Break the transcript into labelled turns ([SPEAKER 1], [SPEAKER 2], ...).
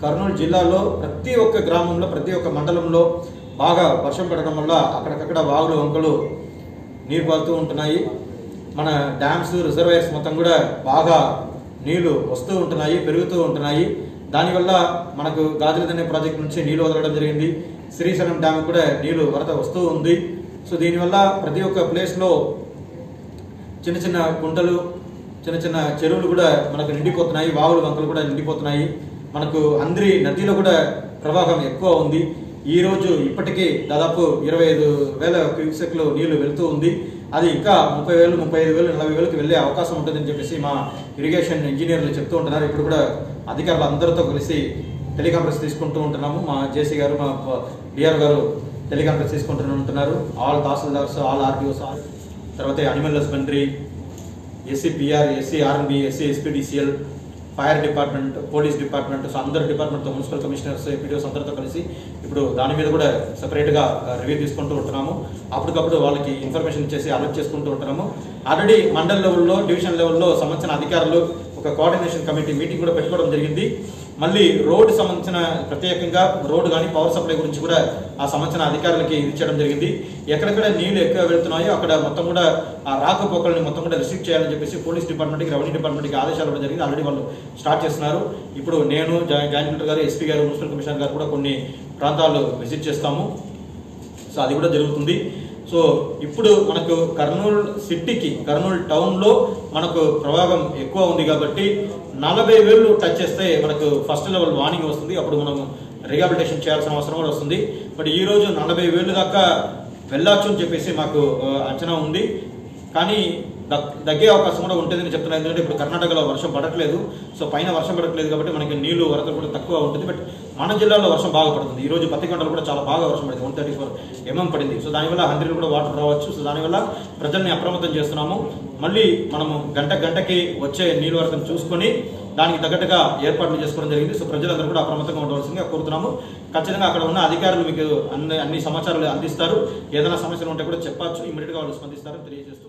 [SPEAKER 1] కర్నూలు జిల్లాలో ప్రతి ఒక్క గ్రామంలో ప్రతి ఒక్క మండలంలో బాగా వర్షం పడడం వల్ల అక్కడక్కడ వాగులు వంకలు నీరు పారుతూ ఉంటున్నాయి. మన డ్యామ్స్ రిజర్వాయర్స్ మొత్తం కూడా బాగా నీళ్లు వస్తూ ఉంటున్నాయి, పెరుగుతూ ఉంటున్నాయి. దానివల్ల మనకు గాజులదనే ప్రాజెక్ట్ నుంచి నీళ్లు వదలడం జరిగింది. శ్రీశైలం డ్యామ్ కూడా నీళ్లు వరద వస్తూ ఉంది. సో దీనివల్ల ప్రతి ఒక్క ప్లేస్లో చిన్న చిన్న గుంటలు చిన్న చిన్న చెరువులు కూడా మనకు నిండిపోతున్నాయి, వాగులు వంకలు కూడా నిండిపోతున్నాయి. మనకు అంద్రి నదిలో కూడా ప్రవాహం ఎక్కువ ఉంది. ఈ రోజు ఇప్పటికీ దాదాపు 25,000 క్యూసెక్లు నీళ్లు వెళ్తూ ఉంది. అది ఇంకా 30,000, 35,000, 40,000కి వెళ్లే అవకాశం ఉంటుందని చెప్పేసి మా ఇరిగేషన్ ఇంజనీర్లు చెప్తూ ఉంటున్నారు. ఇప్పుడు కూడా అధికారులు అందరితో కలిసి టెలికాన్ఫరెన్స్ తీసుకుంటూ ఉంటున్నాము. మా జేసీ గారు, మా డిఆర్ గారు టెలికాన్ఫరెన్స్ తీసుకుంటూ ఉంటున్నారు. ఆల్ తహసీల్దార్స్, ఆల్ ఆర్టీఓస్, తర్వాత animal husbandry, SCPR, SCRNB, SCSPDCL, fire department, police department, so అందరు డిపార్ట్మెంట్తో, మున్సిపల్ కమిషనర్స్, ఎంపీడీఓస్ అందరితో కలిసి ఇప్పుడు దాని మీద కూడా సెపరేట్గా రివ్యూ తీసుకుంటూ ఉంటున్నాము. అప్పటికప్పుడు వాళ్ళకి ఇన్ఫర్మేషన్ ఇచ్చేసి అలర్ట్ చేసుకుంటూ ఉంటున్నాము. ఆల్రెడీ మండల్ లెవెల్లో, డివిజన్ లెవెల్లో సంబంధించిన అధికారులు ఒక కోఆర్డినేషన్ కమిటీ మీటింగ్ కూడా పెట్టుకోవడం జరిగింది. మళ్ళీ రోడ్డు సంబంధించిన ప్రత్యేకంగా రోడ్డు కానీ పవర్ సప్లై గురించి కూడా ఆ సంబంధించిన అధికారులకి ఇచ్చేయడం జరిగింది. ఎక్కడెక్కడ నీళ్లు ఎక్కువ వెళ్తున్నాయో అక్కడ మొత్తం కూడా ఆ రాకపోకల్ని మొత్తం కూడా రిస్ట్రిక్ట్ చేయాలని చెప్పేసి పోలీస్ డిపార్ట్మెంట్కి, రెవెన్యూ డిపార్ట్మెంట్కి ఆదేశాలు ఇవ్వడం జరిగింది. ఆల్రెడీ వాళ్ళు స్టార్ట్ చేస్తున్నారు. ఇప్పుడు నేను, జాయింట్ కలెక్టర్ గారు, ఎస్పీ గారు, మున్సిపల్ కమిషనర్ గారు కూడా కొన్ని ప్రాంతాలు విజిట్ చేస్తాము. సో అది కూడా జరుగుతుంది. సో ఇప్పుడు మనకు కర్నూలు సిటీకి, కర్నూలు టౌన్లో మనకు ప్రవాహం ఎక్కువ ఉంది కాబట్టి 40,000 టచ్ చేస్తే మనకు ఫస్ట్ లెవెల్ వార్నింగ్ వస్తుంది. అప్పుడు మనం రిహాబిలిటేషన్ చేయాల్సిన అవసరం కూడా వస్తుంది. బట్ ఈ రోజు 40,000 దాకా వెళ్ళొచ్చు అని చెప్పేసి మాకు అంచనా ఉంది. కానీ తగ్గే అవకాశం కూడా ఉంటుందని చెప్తున్నారు. ఎందుకంటే ఇప్పుడు కర్ణాటకలో వర్షం పడట్లేదు. సో పైన వర్షం పడట్లేదు కాబట్టి మనకి నీళ్లు వరద కూడా తక్కువ ఉంటుంది. బట్ మన జిల్లాలో వర్షం బాగా పడుతుంది. ఈ రోజు 10 గంటలు కూడా చాలా బాగా వర్షం పడింది, 134 mm పడింది. సో దానివల్ల 100 కూడా వాటర్ రావచ్చు. సో దానివల్ల ప్రజల్ని అప్రమత్తం చేస్తున్నాము. మళ్ళీ మనము గంటకి వచ్చే నీళ్ళ వరదను చూసుకొని దానికి తగ్గట్టుగా ఏర్పాట్లు చేసుకోవడం జరిగింది. సో ప్రజలందరూ కూడా అప్రమత్తంగా ఉండవలసిందిగా కోరుతున్నాము. ఖచ్చితంగా అక్కడ ఉన్న అధికారులు మీకు అన్ని సమాచారాలు అందిస్తారు. ఏదైనా సమస్యలు ఉంటే కూడా చెప్పచ్చు, ఇమీడియట్గా వాళ్ళు స్పందిస్తారని తెలియజేస్తూ